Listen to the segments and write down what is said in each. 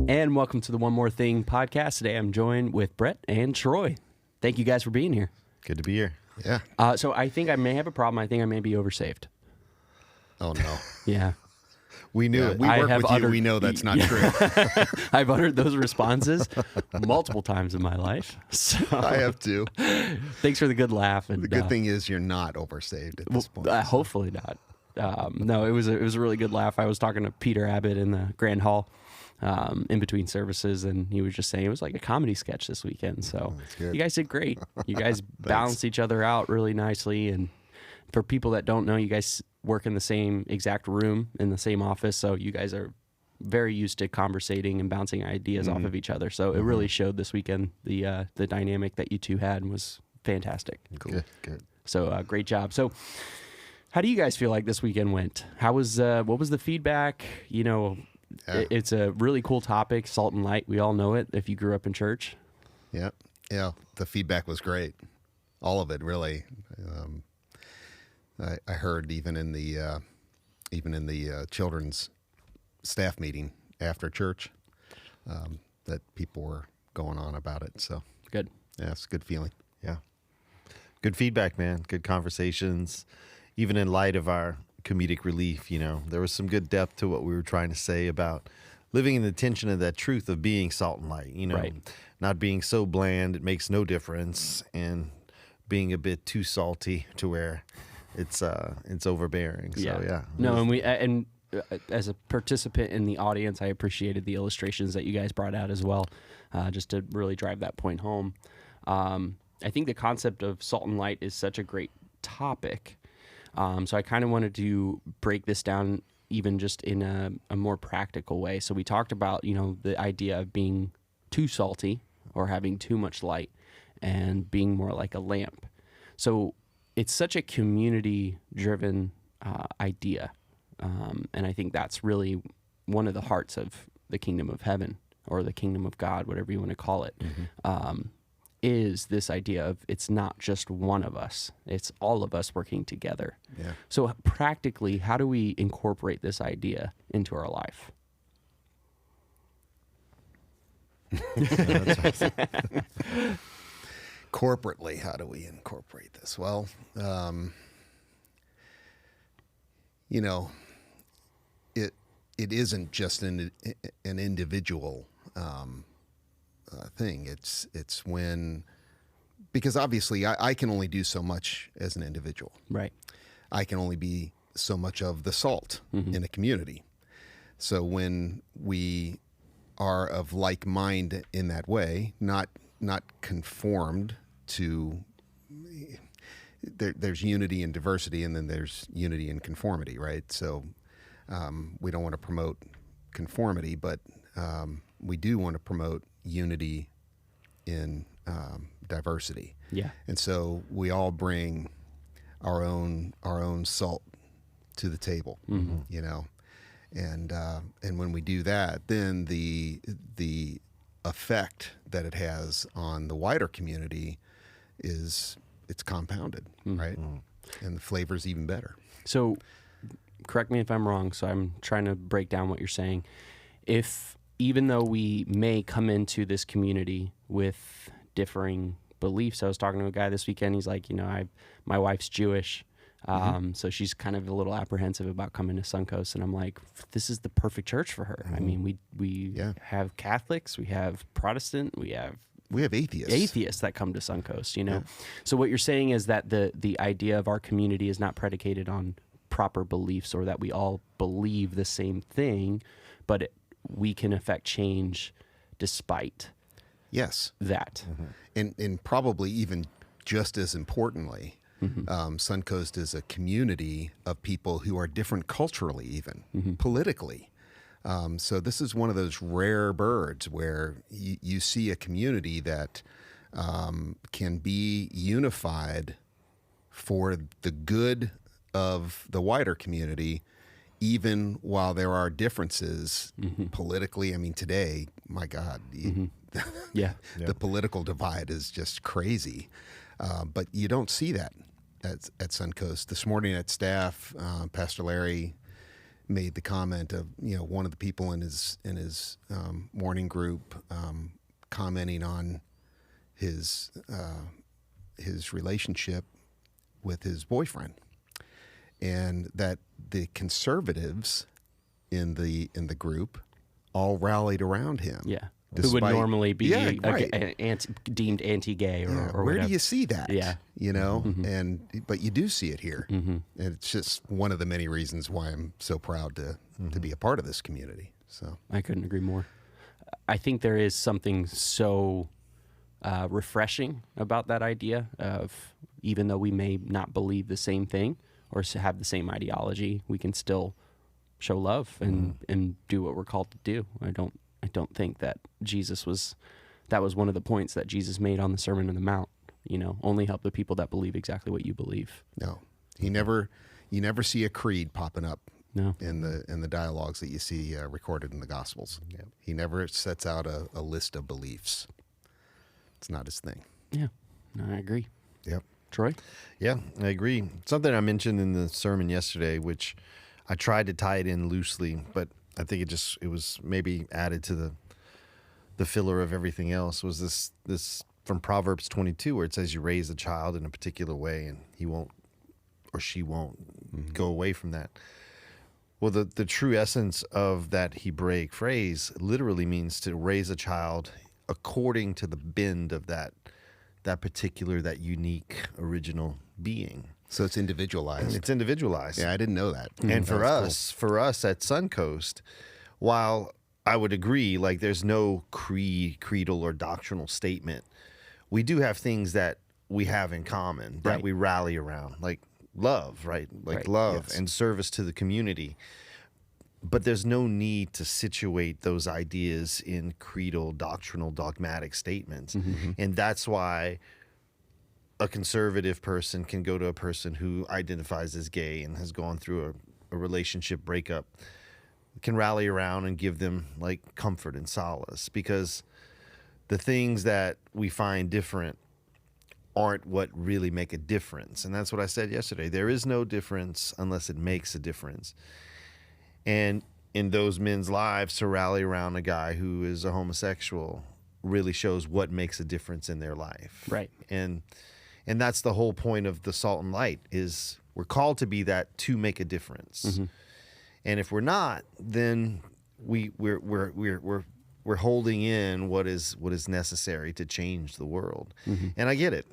And welcome to the One More Thing podcast. Today I'm joined with Brett and Troy. Thank you guys for being here. Good to be here. Yeah. So I think I may have a problem. I think I may be oversaved. Oh, no. Yeah. We knew it. We work with you. We know that's not true. I've uttered those responses multiple times in my life. So, I have too. Thanks for the good laugh. And, The good thing is you're not oversaved at this point. Hopefully not. No, it was a really good laugh. I was talking to Peter Abbott in the Grand Hall in between services, and he was just saying it was like a comedy sketch this weekend. So you guys did great. You guys balanced each other out really nicely. And for people that don't know, you guys work in the same exact room in the same office, so you guys are very used to conversating and bouncing ideas off of each other. So it really showed this weekend. The dynamic that you two had was fantastic. Cool. Good. So great job. So how do you guys feel like this weekend went? How was what was the feedback? You know, it's a really cool topic, salt and light. We all know it if you grew up in church. Yeah. The feedback was great. All of it, really. I heard even in the children's staff meeting after church that people were going on about it. So Good. yeah, it's a good feeling. Yeah. Good feedback, man. Good conversations. Even in light of our comedic relief, you know, there was some good depth to what we were trying to say about living in the tension of that truth of being salt and light, you know, Right. not being so bland, it makes no difference, and being a bit too salty to where it's overbearing. So yeah. No, and as a participant in the audience, I appreciated the illustrations that you guys brought out as well, just to really drive that point home. I think the concept of salt and light is such a great topic. So I kind of wanted to break this down even just in a more practical way. So we talked about, you know, the idea of being too salty or having too much light and being more like a lamp. So it's such a community-driven idea. And I think that's really one of the hearts of the kingdom of heaven or the kingdom of God, whatever you want to call it, is this idea of it's not just one of us. It's all of us working together. Yeah. So practically, how do we incorporate this idea into our life? Corporately, how do we incorporate this? Well, you know, it isn't just an individual thing. It's when, because obviously I can only do so much as an individual. Right. I can only be so much of the salt in a community. So when we are of like mind in that way, not conformed to, there's unity and diversity, and then there's unity and conformity, right? So we don't want to promote conformity, but we do want to promote unity in diversity. Yeah. And so we all bring our own salt to the table, you know, and when we do that, then the effect that it has on the wider community it's compounded, right? And the flavor's even better. So correct me if I'm wrong. So I'm trying to break down what you're saying. If even though we may come into this community with differing beliefs, I was talking to a guy this weekend. He's like, you know, my wife's Jewish. So she's kind of a little apprehensive about coming to Suncoast, and I'm like, this is the perfect church for her. I mean, we have Catholics, we have Protestant, we have atheists that come to Suncoast, you know. Yeah. So what you're saying is that the idea of our community is not predicated on proper beliefs or that we all believe the same thing, but we can affect change despite that. And probably even just as importantly, Suncoast is a community of people who are different culturally, even politically. So this is one of those rare birds where you see a community that can be unified for the good of the wider community, even while there are differences politically. I mean, today, my God, the political divide is just crazy. But you don't see that at Suncoast. This morning at staff, Pastor Larry made the comment of, one of the people in his morning group commenting on his relationship with his boyfriend, and that the conservatives in the group all rallied around him. Yeah. Who would normally be right. deemed anti-gay or Where whatever. do you see that? Yeah. But you do see it here. And it's just one of the many reasons why I'm so proud to be a part of this community. So I couldn't agree more. I think there is something so refreshing about that idea of, even though we may not believe the same thing or have the same ideology, we can still show love and do what we're called to do. I don't think that that was one of the points that Jesus made on the Sermon on the Mount. Only help the people that believe exactly what you believe. No, you never see a creed popping up. No. In the dialogues that you see recorded in the Gospels. Yeah. He never sets out a list of beliefs. It's not his thing. Yeah, no, I agree. Yep. Troy? Yeah, I agree. Something I mentioned in the sermon yesterday, which I tried to tie it in loosely, but I think it was maybe added to the filler of everything else, was this from Proverbs 22, where it says you raise a child in a particular way and he won't or she won't go away from that. Well, the true essence of that Hebraic phrase literally means to raise a child according to the bend of that particular, that unique, original being. So it's individualized. It's individualized. Yeah, I didn't know that. And for us at Suncoast, while I would agree, like there's no creedal or doctrinal statement, we do have things that we have in common that we rally around, like love, right? Like love and service to the community. But there's no need to situate those ideas in creedal, doctrinal, dogmatic statements. And that's why a conservative person can go to a person who identifies as gay and has gone through a relationship breakup, can rally around and give them like comfort and solace, because the things that we find different aren't what really make a difference. And that's what I said yesterday. There is no difference unless it makes a difference. And in those men's lives, to rally around a guy who is a homosexual really shows what makes a difference in their life. Right. And that's the whole point of the Salt and Light, is we're called to be that to make a difference. And if we're not, then we're holding in what is necessary to change the world. And I get it.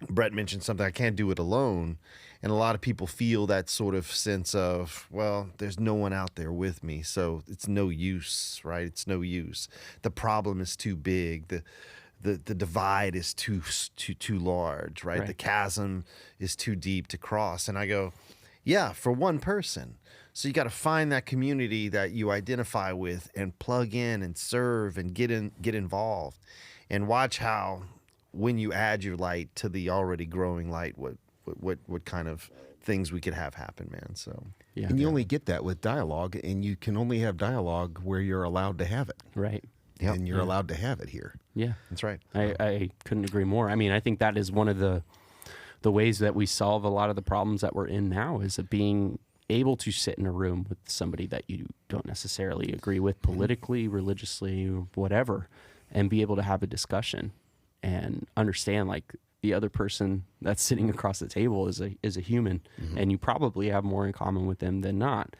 Brett mentioned something, I can't do it alone. And a lot of people feel that sort of sense of, well, there's no one out there with me, so it's no use, right? It's no use. The problem is too big. The divide is too large, right? The chasm is too deep to cross. And I go, yeah, for one person. So you got to find that community that you identify with and plug in and serve and get involved, and watch how, when you add your light to the already growing light, what kind of things we could have happen, man. So yeah. And you only get that with dialogue, and you can only have dialogue where you're allowed to have it. Right. Yep. And you're allowed to have it here. Yeah. That's right. I couldn't agree more. I mean, I think that is one of the ways that we solve a lot of the problems that we're in now, is of being able to sit in a room with somebody that you don't necessarily agree with politically, religiously, whatever, and be able to have a discussion and understand, like, the other person that's sitting across the table is a human, and you probably have more in common with them than not.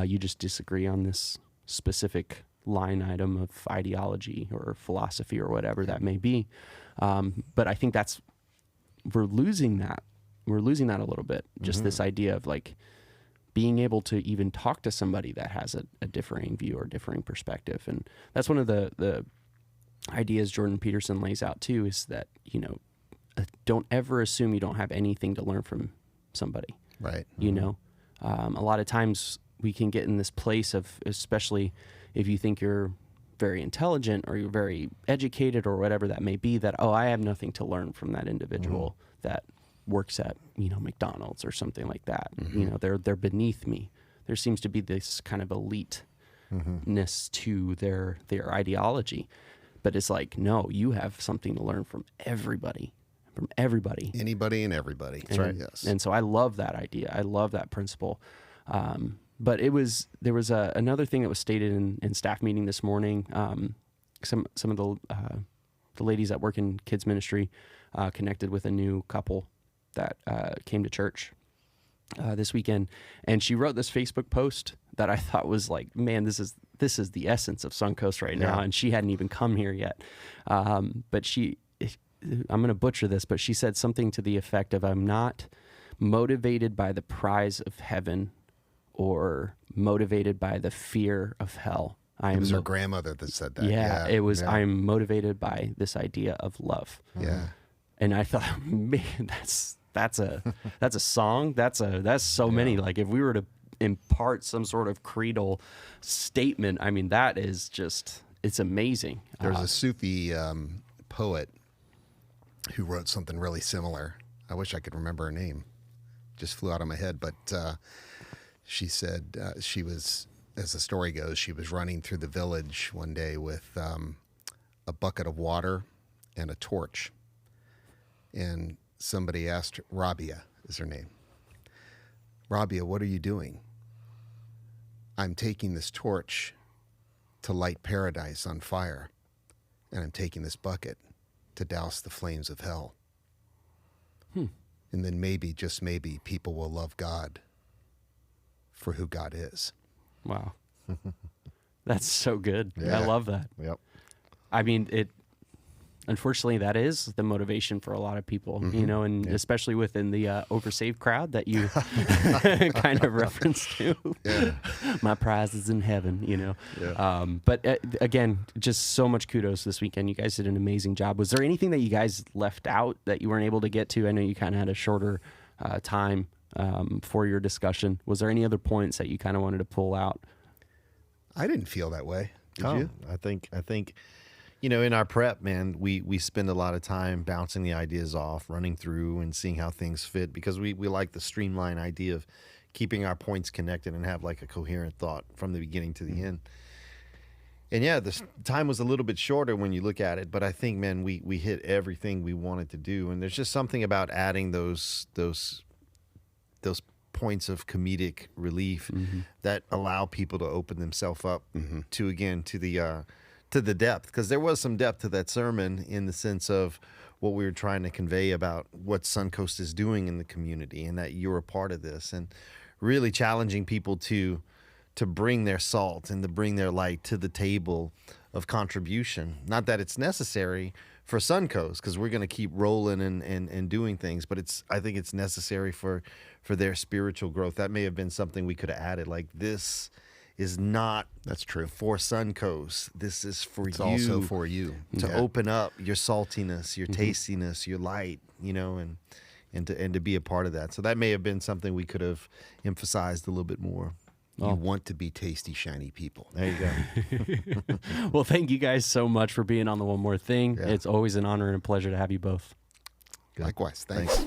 You just disagree on this specific line item of ideology or philosophy or whatever that may be. But I think we're losing that. We're losing that a little bit. Just this idea of like being able to even talk to somebody that has a differing view or differing perspective. And that's one of the ideas Jordan Peterson lays out too, is that, don't ever assume you don't have anything to learn from somebody. Right. A lot of times we can get in this place of, especially if you think you're very intelligent or you're very educated or whatever that may be, that, I have nothing to learn from that individual that works at, McDonald's or something like that. They're beneath me. There seems to be this kind of eliteness to their ideology. But it's like, no, you have something to learn from everybody. Anybody and everybody. That's right. Yes. And so I love that idea. I love that principle. But there was another thing that was stated in staff meeting this morning. Some of the ladies that work in kids ministry connected with a new couple that came to church this weekend, and she wrote this Facebook post that I thought was like, man, this is the essence of Suncoast right now, and she hadn't even come here yet. But I'm going to butcher this, but she said something to the effect of, I'm not motivated by the prize of heaven or motivated by the fear of hell. It was her grandmother that said that. Yeah, it was, I'm motivated by this idea of love. Yeah. And I thought, man, that's a song. That's so many. Like, if we were to impart some sort of creedal statement, I mean, that is just, it's amazing. There's a Sufi poet who wrote something really similar. I wish I could remember her name. Just flew out of my head. But she said she was, as the story goes, she was running through the village one day with a bucket of water and a torch. And somebody asked her, Rabia is her name. Rabia, what are you doing? I'm taking this torch to light paradise on fire, and I'm taking this bucket to douse the flames of hell. And then maybe, just maybe, people will love God for who God is. Wow. That's so good. Yeah. I love that. Yep. I mean, unfortunately, that is the motivation for a lot of people, you know, and especially within the oversaved crowd that you kind of referenced to. Yeah. My prize is in heaven, you know. Yeah. But again, just so much kudos this weekend. You guys did an amazing job. Was there anything that you guys left out that you weren't able to get to? I know you kind of had a shorter time for your discussion. Was there any other points that you kind of wanted to pull out? I didn't feel that way. Did you? I think, you know, in our prep, man, we spend a lot of time bouncing the ideas off, running through and seeing how things fit, because we like the streamline idea of keeping our points connected and have like a coherent thought from the beginning to the end. And yeah, the time was a little bit shorter when you look at it, but I think, man, we hit everything we wanted to do. And there's just something about adding those points of comedic relief that allow people to open themselves up to the depth, because there was some depth to that sermon in the sense of what we were trying to convey about what Suncoast is doing in the community and that you're a part of this, and really challenging people to bring their salt and to bring their light to the table of contribution. Not that it's necessary for Suncoast, because we're going to keep rolling and doing things, but I think it's necessary for their spiritual growth. That may have been something we could have added, like, this is not That's true. for Suncoast. This is for It's you. also for you. To open up your saltiness, your tastiness, your light, you know, and to be a part of that. So that may have been something we could have emphasized a little bit more. You want to be tasty, shiny people. There you go. Well, thank you guys so much for being on the One More Thing. Yeah. It's always an honor and a pleasure to have you both. Likewise. Thanks.